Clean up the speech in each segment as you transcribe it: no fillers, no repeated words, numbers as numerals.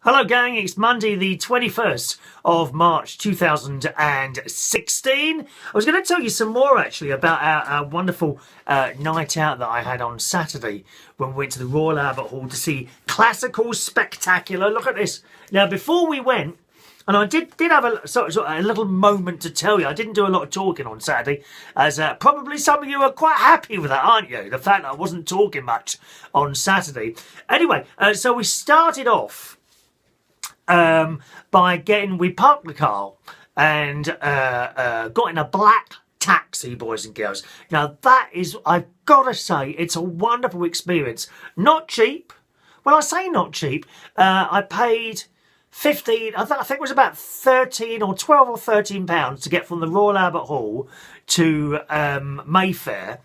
Hello gang, it's Monday the 21st of March 2016. I was going to tell you some more actually about our wonderful night out that I had on Saturday when we went to the Royal Albert Hall to see Classical Spectacular. Look at this. Now before we went, and I did have a little moment to tell you. I didn't do a lot of talking on Saturday, as probably some of you are quite happy with that, aren't you? The fact that I wasn't talking much on Saturday. Anyway, so we started off we parked the car and got in a black taxi, boys and girls. Now that is, I've got to say, it's a wonderful experience. Not cheap. Well, I say not cheap. I paid 15, I think it was about 13 or 12 or 13 pounds to get from the Royal Albert Hall to Mayfair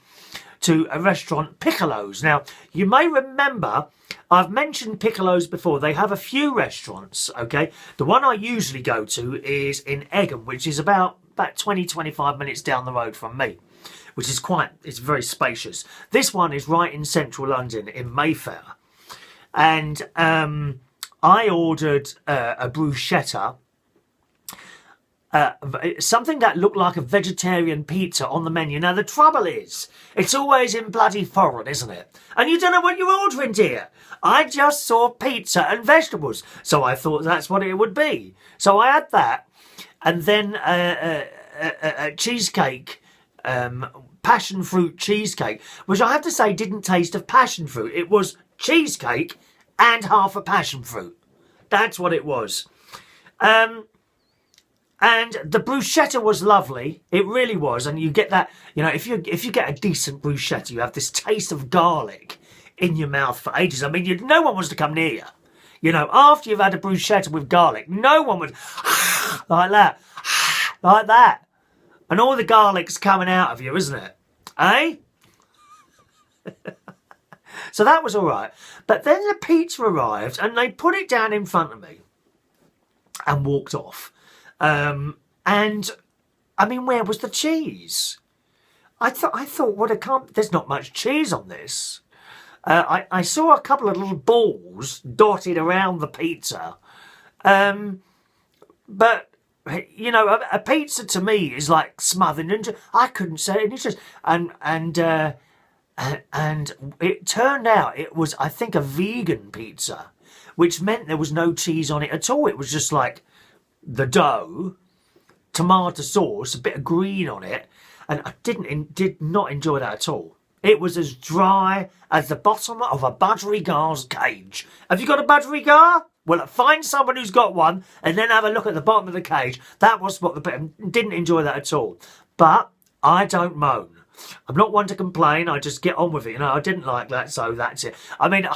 to a restaurant, Piccolo's. Now, you may remember I've mentioned Piccolo's before. They have a few restaurants, okay? The one I usually go to is in Egham, which is about 20-25 minutes down the road from me, which is it's very spacious. This one is right in central London in Mayfair. And I ordered a bruschetta, something that looked like a vegetarian pizza on the menu. Now, the trouble is, it's always in bloody foreign, isn't it? And you don't know what you're ordering, dear. I just saw pizza and vegetables, so I thought that's what it would be. So I had that, and then a cheesecake, passion fruit cheesecake, which I have to say didn't taste of passion fruit. It was cheesecake and half a passion fruit. That's what it was. And the bruschetta was lovely. It really was. And you get that, you know, if you get a decent bruschetta, you have this taste of garlic in your mouth for ages. I mean, no one wants to come near you. You know, after you've had a bruschetta with garlic, no one would like that, like that. And all the garlic's coming out of you, isn't it? Eh? So that was all right. But then the pizza arrived and they put it down in front of me and walked off. And I mean, where was the cheese? I thought, what there's not much cheese on this. I saw a couple of little balls dotted around the pizza. But, you know, a pizza to me is like smothered into, I couldn't say it. It's just, and it turned out it was, I think, a vegan pizza, which meant there was no cheese on it at all. It was just like the dough, tomato sauce, a bit of green on it, and I did not enjoy that at all. It was as dry as the bottom of a budgerigars cage. Have you got a budgerigar? Well, find someone who's got one and then have a look at the bottom of the cage. That was what didn't enjoy that at all. But I don't moan. I'm not one to complain. I just get on with it. You know, I didn't like that, so that's it. I mean,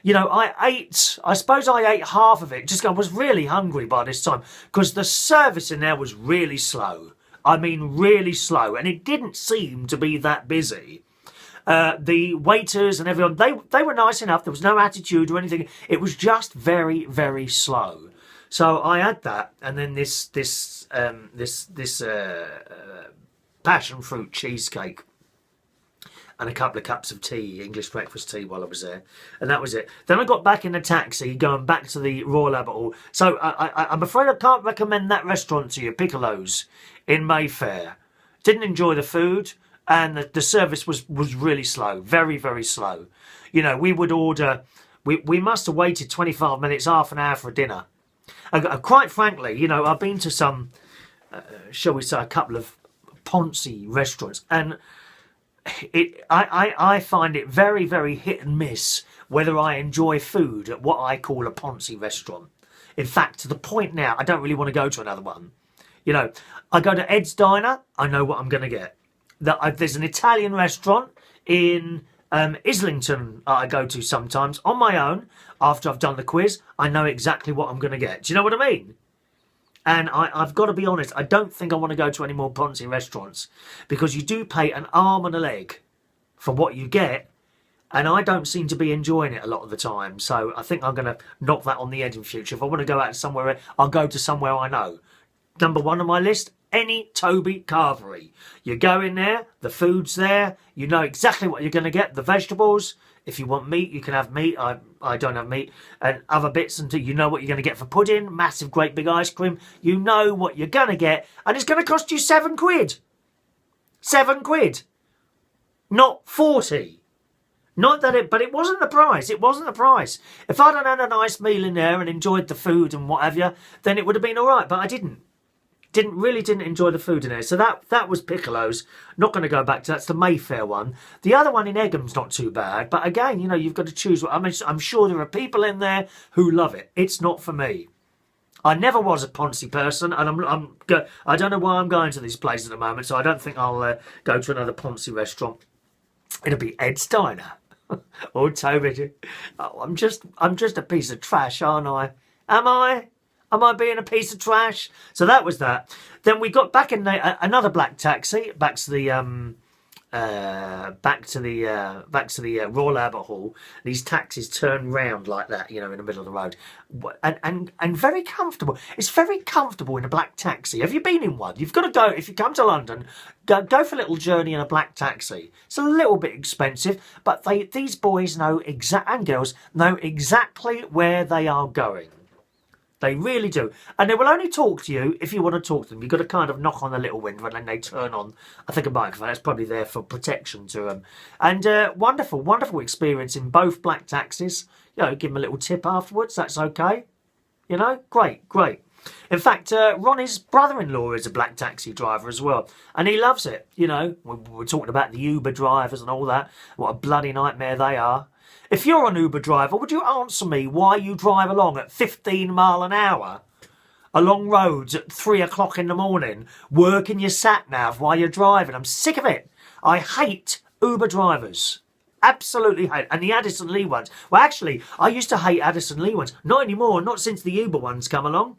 you know, I suppose I ate half of it. Just I was really hungry by this time because the service in there was really slow. I mean, really slow. And it didn't seem to be that busy. The waiters and everyone, they were nice enough. There was no attitude or anything. It was just very, very slow. So I had that, and then this passion fruit cheesecake and a couple of cups of tea, English breakfast tea, while I was there, and that was it. Then I got back in the taxi, going back to the Royal Albert Hall. So I'm afraid I can't recommend that restaurant to you, Piccolo's in Mayfair. Didn't enjoy the food. And the service was really slow, very, very slow. You know, we would order, we must have waited 25 minutes, half an hour for dinner. And quite frankly, you know, I've been to some, shall we say, a couple of poncy restaurants. And I find it very, very hit and miss whether I enjoy food at what I call a poncy restaurant. In fact, to the point now, I don't really want to go to another one. You know, I go to Ed's Diner, I know what I'm going to get. There's an Italian restaurant in Islington I go to sometimes on my own. After I've done the quiz, I know exactly what I'm going to get. Do you know what I mean? And I've got to be honest, I don't think I want to go to any more poncy restaurants because you do pay an arm and a leg for what you get, and I don't seem to be enjoying it a lot of the time. So I think I'm going to knock that on the head in future. If I want to go out somewhere, I'll go to somewhere I know. Number one on my list, any Toby Carvery. You go in there, the food's there, you know exactly what you're going to get, the vegetables, If you want meat, you can have meat. I don't have meat. And other bits, until you know what you're going to get for pudding. Massive, great big ice cream. You know what you're going to get. And it's going to cost you £7. £7. Not 40. Not that it, but it wasn't the price. It wasn't the price. If I'd had a nice meal in there and enjoyed the food and what have you, then it would have been all right. But I didn't. Really didn't enjoy the food in there. So that was Piccolo's. Not going to go back to that's the Mayfair one. The other one in Eggham's not too bad. But again, you know, you've got to choose. I mean, I'm sure there are people in there who love it. It's not for me. I never was a poncy person, and I don't know why I'm going to these places at the moment. So I don't think I'll go to another poncy restaurant. It'll be Ed's Diner. Oh, Toby, oh, I'm just a piece of trash, aren't I? Am I? Am I being a piece of trash? So that was that. Then we got back in another black taxi back to the Royal Albert Hall. These taxis turn round like that, you know, in the middle of the road, and very comfortable. It's very comfortable in a black taxi. Have you been in one? You've got to go if you come to London. Go for a little journey in a black taxi. It's a little bit expensive, but these boys know and girls know exactly where they are going. They really do. And they will only talk to you if you want to talk to them. You've got to kind of knock on the little window and then they turn on, I think, a microphone. That's probably there for protection to them. And wonderful, wonderful experience in both black taxis. You know, give them a little tip afterwards. That's okay. You know, great, great. In fact, Ronnie's brother-in-law is a black taxi driver as well. And he loves it. You know, we're talking about the Uber drivers and all that. What a bloody nightmare they are. If you're an Uber driver, would you answer me why you drive along at 15 mile an hour along roads at 3 o'clock in the morning, working your sat-nav while you're driving? I'm sick of it. I hate Uber drivers. Absolutely hate. And the Addison Lee ones. Well, actually, I used to hate Addison Lee ones. Not anymore. Not since the Uber ones come along.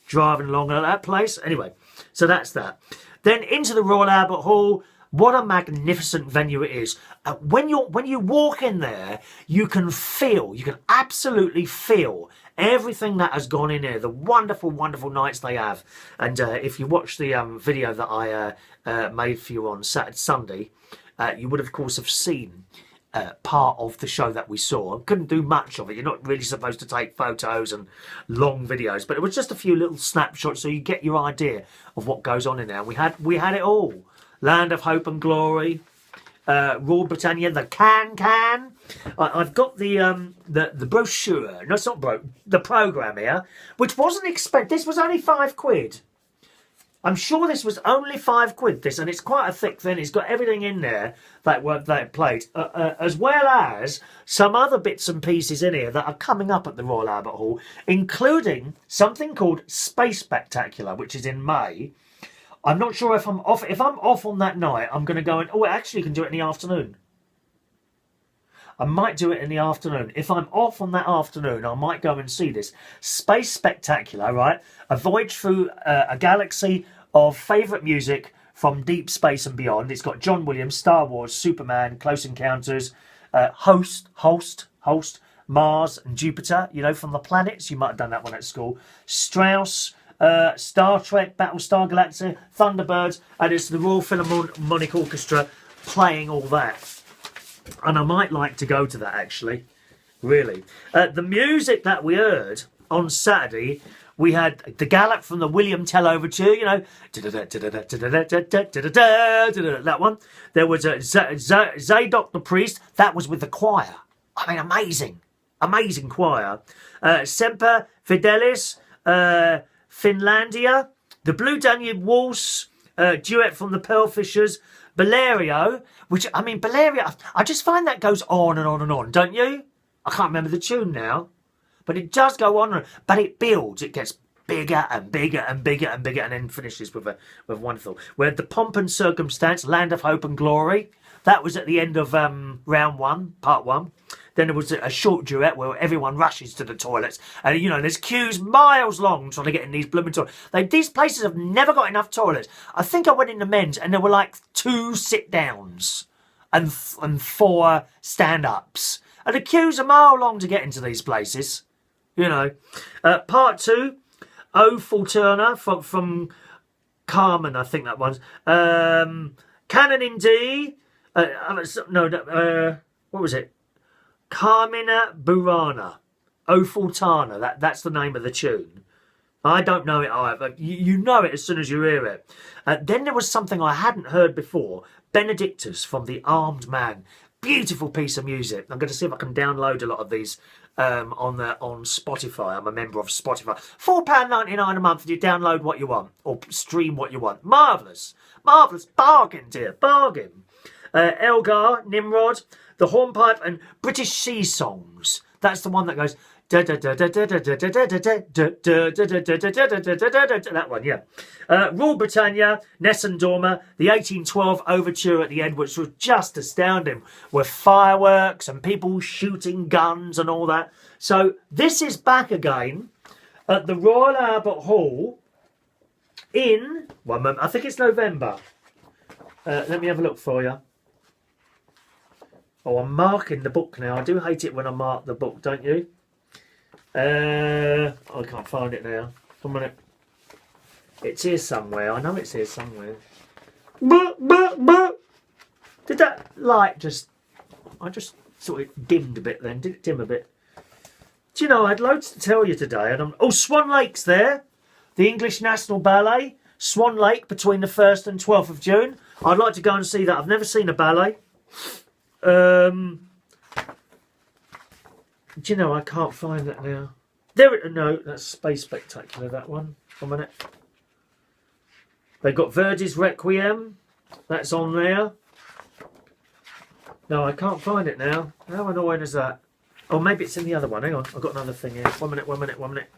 Driving along at that place. Anyway, so that's that. Then into the Royal Albert Hall. What a magnificent venue it is. When you walk in there, you can absolutely feel everything that has gone in here, the wonderful, wonderful nights they have. And if you watch the video that I made for you on Sunday, you would, of course, have seen part of the show that we saw. I couldn't do much of it. You're not really supposed to take photos and long videos, but it was just a few little snapshots so you get your idea of what goes on in there. We had it all. Land of Hope and Glory, Royal Britannia, the can. I've got the brochure. No, it's not the programme here, which wasn't expensive. This was only £5. I'm sure this was only £5. This, and it's quite a thick thing. It's got everything in there that played, as well as some other bits and pieces in here that are coming up at the Royal Albert Hall, including something called Space Spectacular, which is in May. I'm not sure if I'm off. If I'm off on that night, I'm going to go and... Oh, actually, you can do it in the afternoon. I might do it in the afternoon. If I'm off on that afternoon, I might go and see this. Space Spectacular, right? A voyage through a galaxy of favourite music from deep space and beyond. It's got John Williams, Star Wars, Superman, Close Encounters, Host, Mars and Jupiter, you know, from the planets. You might have done that one at school. Strauss... Star Trek, Battlestar Galactica, Thunderbirds, and it's the Royal Philharmonic Orchestra playing all that. And I might like to go to that, actually. Really. The music that we heard on Saturday, we had the Gallop from the William Tell Overture, you know, that one. There was a Zadok the Priest, that was with the choir. I mean, amazing choir. Semper Fidelis, Finlandia, the Blue Danube Waltz, duet from the Pearlfishers, Bellerio, which, I mean, Bellerio, I just find that goes on and on and on, don't you? I can't remember the tune now, but it does go on, but it builds, it gets bigger and bigger and bigger and bigger, and then finishes with wonderful. Where the Pomp and Circumstance, Land of Hope and Glory, that was at the end of round one, part one. Then there was a short duet where everyone rushes to the toilets. And, you know, there's queues miles long trying to get in these blooming toilets. These places have never got enough toilets. I think I went in the men's and there were like 2 sit-downs and 4 stand-ups. And the queues are mile long to get into these places. You know. Part 2, O Fortuna from Carmen, I think that one's. Canon in D. What was it? Carmina Burana. O Fultana. That's the name of the tune. I don't know it either. You know it as soon as you hear it. Then there was something I hadn't heard before. Benedictus from The Armed Man. Beautiful piece of music. I'm going to see if I can download a lot of these on Spotify. I'm a member of Spotify. £4.99 a month and you download what you want or stream what you want. Marvellous. Marvellous. Bargain, dear. Bargain. Elgar, Nimrod, The Hornpipe and British Sea Songs. That's the one that goes... That one, yeah. Rule Britannia, Nessun Dorma, the 1812 overture at the end, which was just astounding, with fireworks and people shooting guns and all that. So this is back again at the Royal Albert Hall in, one moment, I think it's November. Let me have a look for you. Oh, I'm marking the book now. I do hate it when I mark the book, don't you? I can't find it now. One minute. It's here somewhere. I know it's here somewhere. Did that light just... I just sort of dimmed a bit then. Did it dim a bit? Do you know, I had loads to tell you today. And oh, Swan Lake's there. The English National Ballet. Swan Lake between the 1st and 12th of June. I'd like to go and see that. I've never seen a ballet. Do you know, I can't find that now. No, that's Space Spectacular, that one. 1 minute. They've got Verdi's Requiem. That's on there. No, I can't find it now. How annoying is that? Oh, maybe it's in the other one. Hang on, I've got another thing here. 1 minute, 1 minute, 1 minute.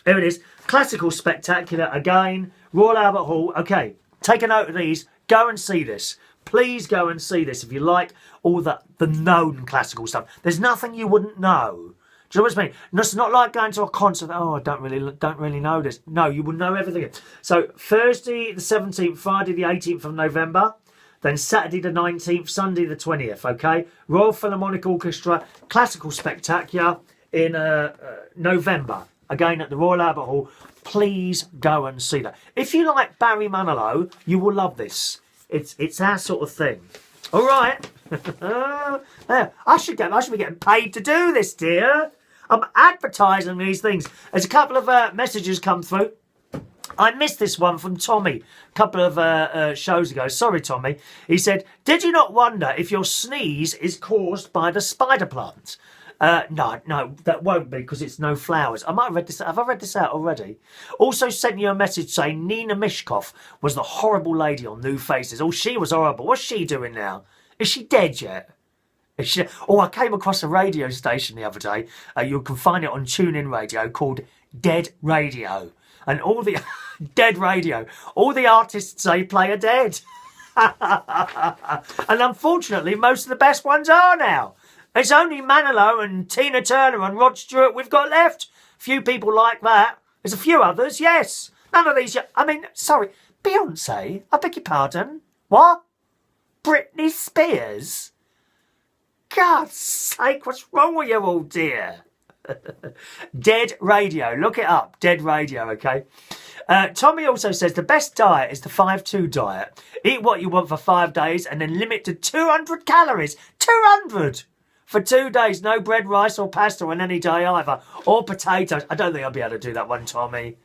Here it is. Classical Spectacular again. Royal Albert Hall. Okay, take a note of these. Go and see this. Please go and see this if you like all the known classical stuff. There's nothing you wouldn't know. Do you know what I mean? It's not like going to a concert. Oh, I don't really know this. No, you will know everything. So Thursday the 17th, Friday the 18th of November, then Saturday the 19th, Sunday the 20th. Okay, Royal Philharmonic Orchestra Classical Spectacular in November. Again at the Royal Albert Hall. Please go and see that. If you like Barry Manilow, you will love this. It's our sort of thing. All right. I should be getting paid to do this, dear. I'm advertising these things. There's a couple of messages come through. I missed this one from Tommy a couple of shows ago. Sorry, Tommy. He said, did you not wonder if your sneeze is caused by the spider plant? No, that won't be because it's no flowers. I might have read this. Have I read this out already? Also sent you a message saying Nina Mishkov was the horrible lady on New Faces. Oh, she was horrible. What's she doing now? Is she dead yet? Is she... Oh, I came across a radio station the other day. You can find it on TuneIn Radio called Dead Radio. And all the... Dead Radio. All the artists they play are dead. And unfortunately, most of the best ones are now. It's only Manilow and Tina Turner and Rod Stewart we've got left. Few people like that. There's a few others, yes. None of these... I mean, sorry. Beyonce? I beg your pardon? What? Britney Spears? God's sake, what's wrong with you all, dear? Dead Radio. Look it up. Dead Radio, okay? Tommy also says the best diet is the 5-2 diet. Eat what you want for 5 days and then limit to 200 calories. 200! For 2 days, no bread, rice or pasta on any day either. Or potatoes. I don't think I'll be able to do that one, Tommy.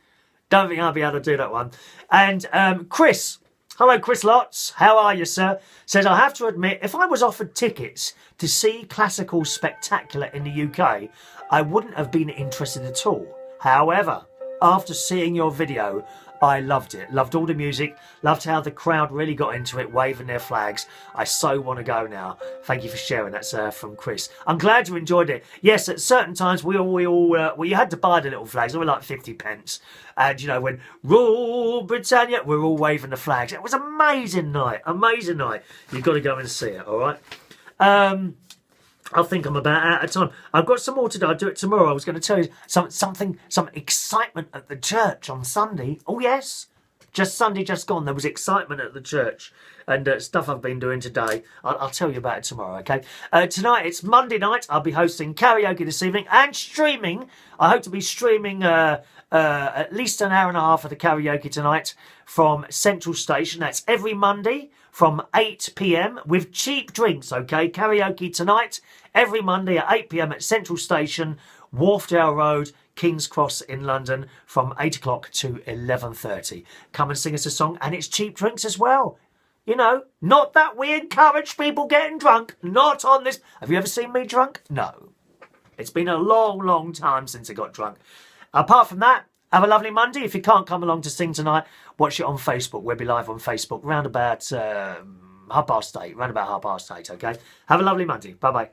Don't think I'll be able to do that one. And Chris. Hello, Chris Lotz. How are you, sir? Says, I have to admit, if I was offered tickets to see Classical Spectacular in the UK, I wouldn't have been interested at all. However, after seeing your video, I loved it. Loved all the music. Loved how the crowd really got into it, waving their flags. I so want to go now. Thank you for sharing. That's from Chris. I'm glad you enjoyed it. Yes, at certain times we you had to buy the little flags. They were like 50 pence. And you know, when Rule Britannia, we're all waving the flags. It was an amazing night. Amazing night. You've got to go and see it. All right. I think I'm about out of time. I've got some more to do. I'll do it tomorrow. I was going to tell you some excitement at the church on Sunday. Oh, yes. Just Sunday just gone. There was excitement at the church and stuff I've been doing today. I'll tell you about it tomorrow, okay? Tonight, it's Monday night. I'll be hosting karaoke this evening and streaming. I hope to be streaming at least an hour and a half of the karaoke tonight from Central Station. That's every Monday from 8 p.m. with cheap drinks, okay? Karaoke tonight, every Monday at 8 p.m. at Central Station, Wharfdale Road, King's Cross in London, from 8 o'clock to 11:30. Come and sing us a song, and it's cheap drinks as well. You know, not that we encourage people getting drunk. Not on this. Have you ever seen me drunk? No. It's been a long, long time since I got drunk. Apart from that, have a lovely Monday. If you can't come along to sing tonight, watch it on Facebook. We'll be live on Facebook round about 8:30. Round about 8:30, okay? Have a lovely Monday. Bye-bye.